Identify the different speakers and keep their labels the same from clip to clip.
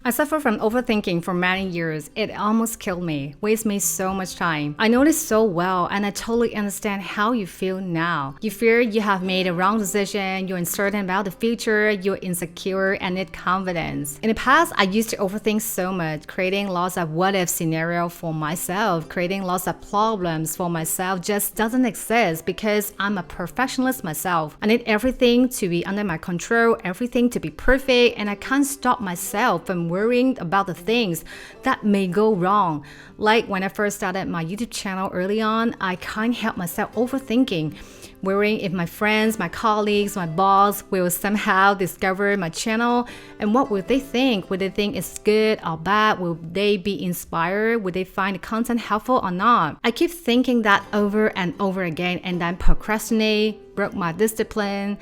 Speaker 1: I suffered from overthinking for many years. It almost killed me, wasted me so much time. I know this so well, and I totally understand how you feel now. You fear you have made a wrong decision, you're uncertain about the future, you're insecure and need confidence. In the past, I used to overthink so much, creating lots of what-if scenario for myself, creating lots of problems for myself just doesn't exist because I'm a perfectionist myself. I need everything to be under my control, everything to be perfect, and I can't stop myself from worrying about the things that may go wrong. Like when I first started my YouTube channel early on, I can't help myself overthinking, worrying if my friends, my colleagues, my boss will somehow discover my channel, and what will they think? Will they think it's good or bad? Will they be inspired? Will they find the content helpful or not? I keep thinking that over and over again, and then procrastinate, broke my discipline,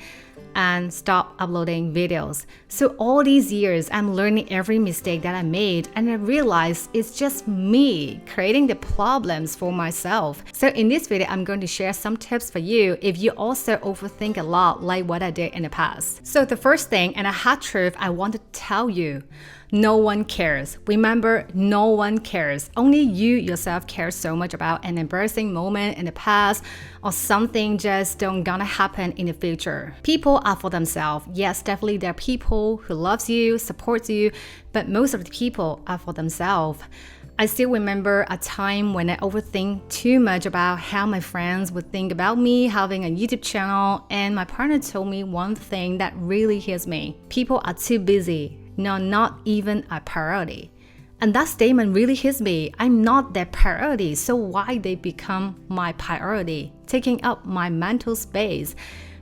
Speaker 1: and stop uploading videos. So all these years, I'm learning every mistake that I made, and I realized it's just me creating the problems for myself. So in this video, I'm going to share some tips for you if you also overthink a lot like what I did in the past. So the first thing, and a hard truth I want to tell you, no one cares. Remember, no one cares. Only you yourself care so much about an embarrassing moment in the past or something just don't gonna happen in the future. People are for themselves. Yes, definitely there are people who loves you, supports you, but most of the people are for themselves. I still remember a time when I overthink too much about how my friends would think about me having a YouTube channel, and my partner told me one thing that really hits me. People are too busy. No, not even a priority. And that statement really hits me. I'm not their priority, so why they become my priority, taking up my mental space?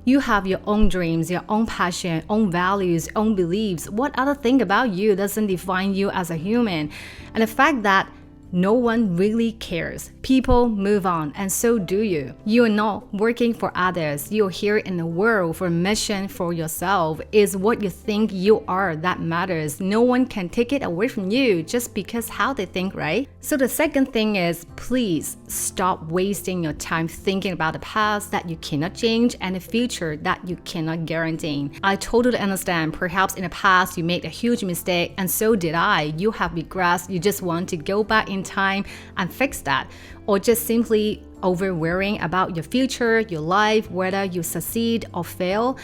Speaker 1: You have your own dreams, your own passion, own values, own beliefs. What other thing about you doesn't define you as a human? And the fact that no one really cares. People move on, and so do you. You are not working for others. You're here in the world for a mission for yourself. It's what you think you are that matters. No one can take it away from you just because how they think, right? So the second thing is, please stop wasting your time thinking about the past that you cannot change and the future that you cannot guarantee. I totally understand. Perhaps in the past you made a huge mistake, and so did I. You have regrets. You just want to go back in time and fix that, or just simply over worrying about your future, your life, whether you succeed or fail.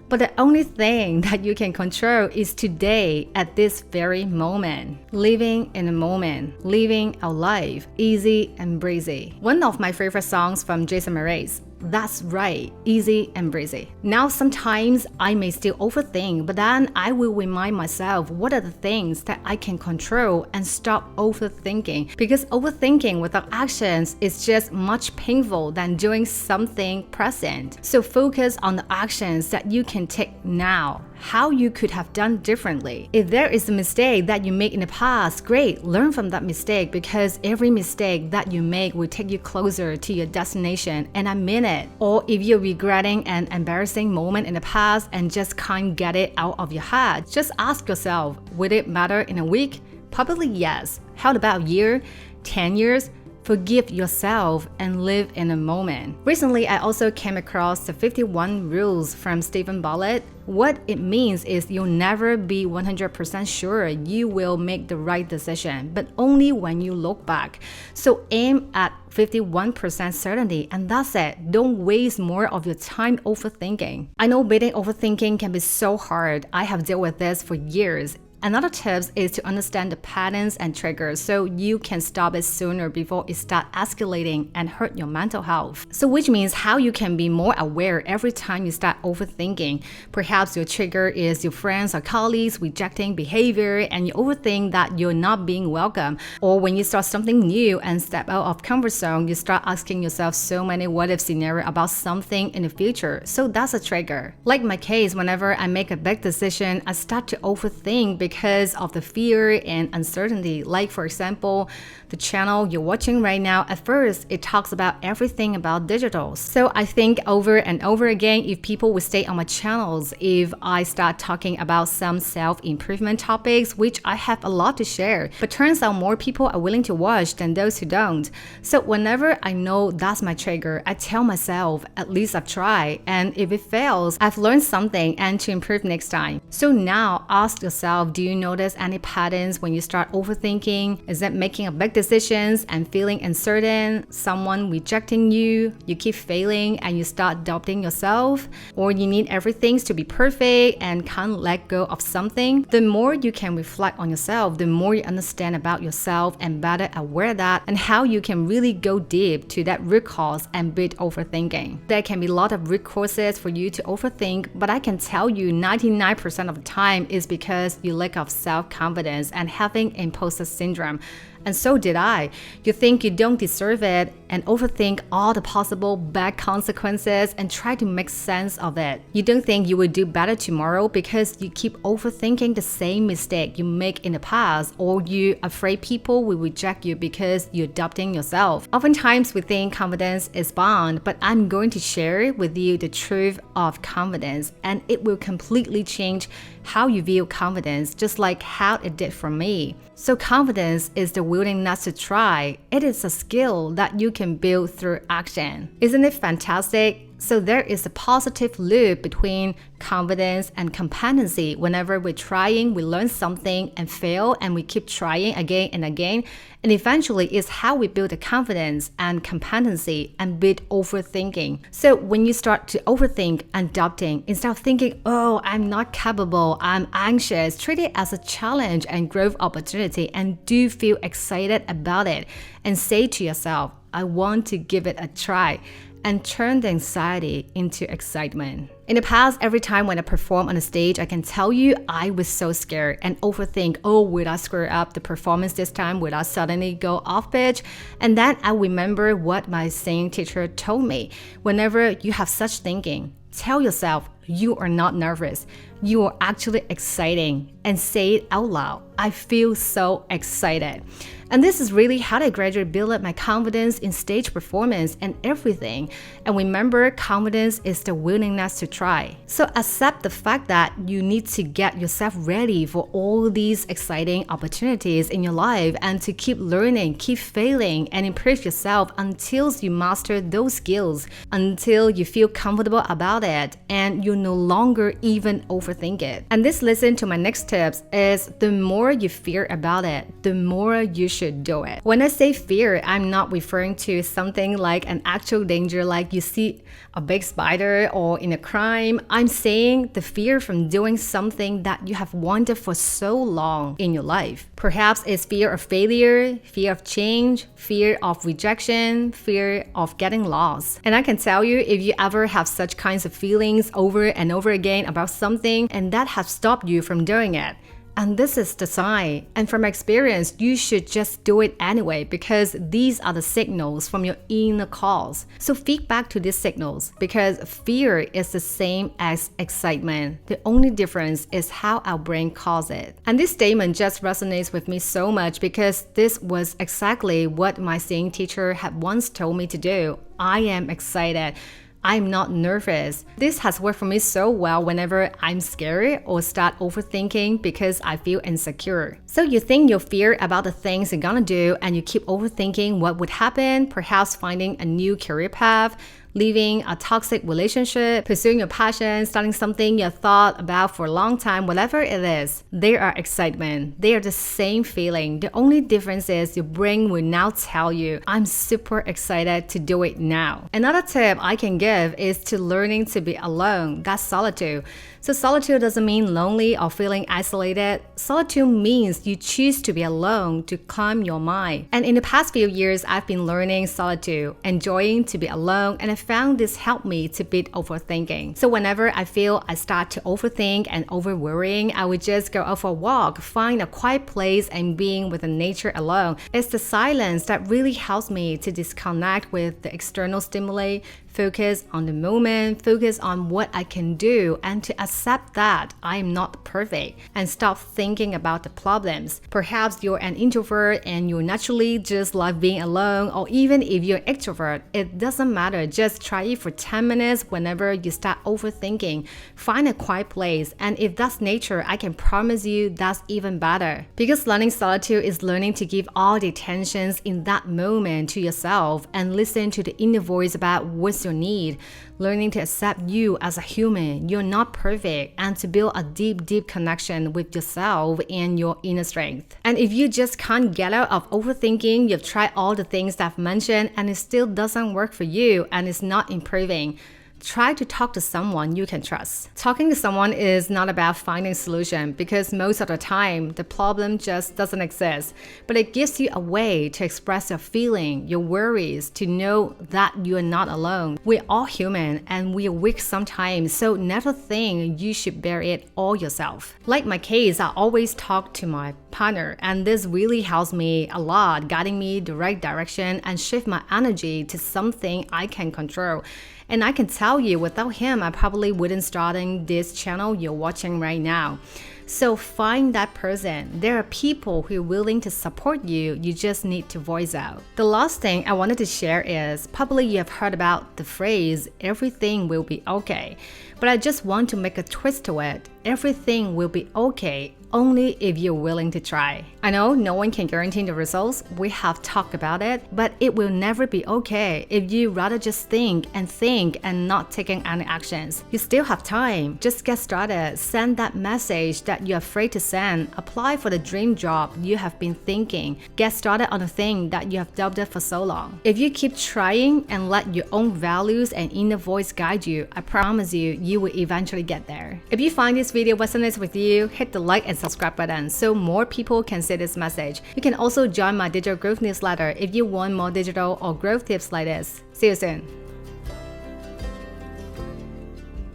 Speaker 1: But the only thing that you can control is today, at this very moment. Living in the moment, living our life, easy and breezy. One of my favorite songs from Jason Mraz. That's right, easy and breezy. Now sometimes I may still overthink, but then I will remind myself what are the things that I can control and stop overthinking. Because overthinking without actions is just much painful than doing something present. So focus on the actions that you can take now, how you could have done differently. If there is a mistake that you made in the past, great, learn from that mistake, because every mistake that you make will take you closer to your destination, and I mean it. Or if you're regretting an embarrassing moment in the past and just can't get it out of your head, just ask yourself, would it matter in a week? Probably yes. How about a year, 10 years? Forgive yourself and live in a moment. Recently, I also came across the 51 rules from Stephen Bullitt. What it means is you'll never be 100% sure you will make the right decision, but only when you look back. So aim at 51% certainty, and that's it. Don't waste more of your time overthinking. I know beating overthinking can be so hard. I have dealt with this for years. Another tip is to understand the patterns and triggers so you can stop it sooner before it starts escalating and hurt your mental health. So which means how you can be more aware every time you start overthinking. Perhaps your trigger is your friends or colleagues rejecting behavior and you overthink that you're not being welcome. Or when you start something new and step out of comfort zone, you start asking yourself so many what-if scenarios about something in the future. So that's a trigger. Like my case, whenever I make a big decision, I start to overthink because of the fear and uncertainty. Like for example, the channel you're watching right now, at first it talks about everything about digital. So I think over and over again, if people would stay on my channels, if I start talking about some self-improvement topics, which I have a lot to share, but turns out more people are willing to watch than those who don't. So whenever I know that's my trigger, I tell myself, at least I've tried, and if it fails, I've learned something and to improve next time. So now ask yourself, do you notice any patterns when you start overthinking? Is it making a big decisions and feeling uncertain? Someone rejecting you? You keep failing and you start doubting yourself? Or you need everything to be perfect and can't let go of something? The more you can reflect on yourself, the more you understand about yourself and better aware that and how you can really go deep to that root cause and beat overthinking. There can be a lot of root causes for you to overthink, but I can tell you 99% of the time is because you lack of self-confidence and having imposter syndrome. And so did I. You think you don't deserve it and overthink all the possible bad consequences and try to make sense of it. You don't think you will do better tomorrow because you keep overthinking the same mistake you make in the past, or you're afraid people will reject you because you're doubting yourself. Oftentimes we think confidence is bound, but I'm going to share with you the truth of confidence, and it will completely change how you view confidence, just like how it did for me. So confidence is the willingness to try. It is a skill that you can build through action. Isn't it fantastic? So there is a positive loop between confidence and competency. Whenever we're trying, we learn something and fail, and we keep trying again and again. And eventually it's how we build the confidence and competency and beat overthinking. So when you start to overthink and doubting, instead of thinking, oh, I'm not capable, I'm anxious, treat it as a challenge and growth opportunity, and do feel excited about it. And say to yourself, I want to give it a try. And turn the anxiety into excitement. In the past, every time when I perform on a stage, I can tell you I was so scared and overthink, oh, would I screw up the performance this time? Would I suddenly go off pitch? And then I remember what my singing teacher told me. Whenever you have such thinking, tell yourself you are not nervous. You are actually exciting, and say it out loud. I feel so excited. And this is really how I gradually build up my confidence in stage performance and everything. And remember, confidence is the willingness to try. So accept the fact that you need to get yourself ready for all these exciting opportunities in your life, and to keep learning, keep failing, and improve yourself until you master those skills, until you feel comfortable about it and you no longer even overthink it. And this listen to my next tips is the more you fear about it, the more you should do it. When I say fear, I'm not referring to something like an actual danger, like you see a big spider or in a crime. I'm saying the fear from doing something that you have wanted for so long in your life. Perhaps it's fear of failure, fear of change, fear of rejection, fear of getting lost. And I can tell you, if you ever have such kinds of feelings over and over again about something, and that has stopped you from doing it, and this is the sign. And from experience, you should just do it anyway, because these are the signals from your inner cause. So feed back to these signals, because fear is the same as excitement. The only difference is how our brain calls it. And this statement just resonates with me so much, because this was exactly what my singing teacher had once told me to do. I am excited. I'm not nervous. This has worked for me so well whenever I'm scared or start overthinking because I feel insecure. So you think you fear about the things you're gonna do, and you keep overthinking what would happen, perhaps finding a new career path, leaving a toxic relationship, pursuing your passion, starting something you thought about for a long time, whatever it is. They are excitement. They are the same feeling. The only difference is your brain will now tell you, I'm super excited to do it now. Another tip I can give is to learning to be alone. That's solitude. So solitude doesn't mean lonely or feeling isolated. Solitude means you choose to be alone to calm your mind. And in the past few years, I've been learning solitude, enjoying to be alone, and I found this helped me to beat overthinking. So whenever I feel I start to overthink and over-worrying, I would just go out for a walk, find a quiet place, and being with the nature alone. It's the silence that really helps me to disconnect with the external stimuli, focus on the moment, focus on what I can do, and to accept that I am not perfect, and stop thinking about the problems. Perhaps you're an introvert and you naturally just love being alone, or even if you're an extrovert, it doesn't matter. Just try it for 10 minutes whenever you start overthinking. Find a quiet place, and if that's nature, I can promise you that's even better. Because learning solitude is learning to give all the attentions in that moment to yourself and listen to the inner voice about what's your need, learning to accept you as a human. You're not perfect, and to build a deep connection with yourself and your inner strength. And if you just can't get out of overthinking, you've tried all the things that I've mentioned and it still doesn't work for you and it's not improving, try to talk to someone you can trust. Talking to someone is not about finding a solution, because most of the time the problem just doesn't exist, but it gives you a way to express your feeling, your worries, to know that you are not alone. We're all human and we are weak sometimes, so never think you should bear it all yourself. Like my case, I always talk to my partner, and this really helps me a lot, guiding me the right direction and shift my energy to something I can control. And I can tell you, without him, I probably wouldn't starting this channel you're watching right now. So find that person. There are people who are willing to support you. You just need to voice out. The last thing I wanted to share is, probably you have heard about the phrase, everything will be okay. But I just want to make a twist to it. Everything will be okay only if you're willing to try. I know no one can guarantee the results, we have talked about it, but it will never be okay if you rather just think and not taking any actions. You still have time. Just get started. Send that message that you're afraid to send. Apply for the dream job you have been thinking. Get started on the thing that you have doubted for so long. If you keep trying and let your own values and inner voice guide you, I promise you will eventually get there. If you find this video resonates with you, hit the like and subscribe button so more people can see this message. You can also join my digital growth newsletter if you want more digital or growth tips like this. See you soon.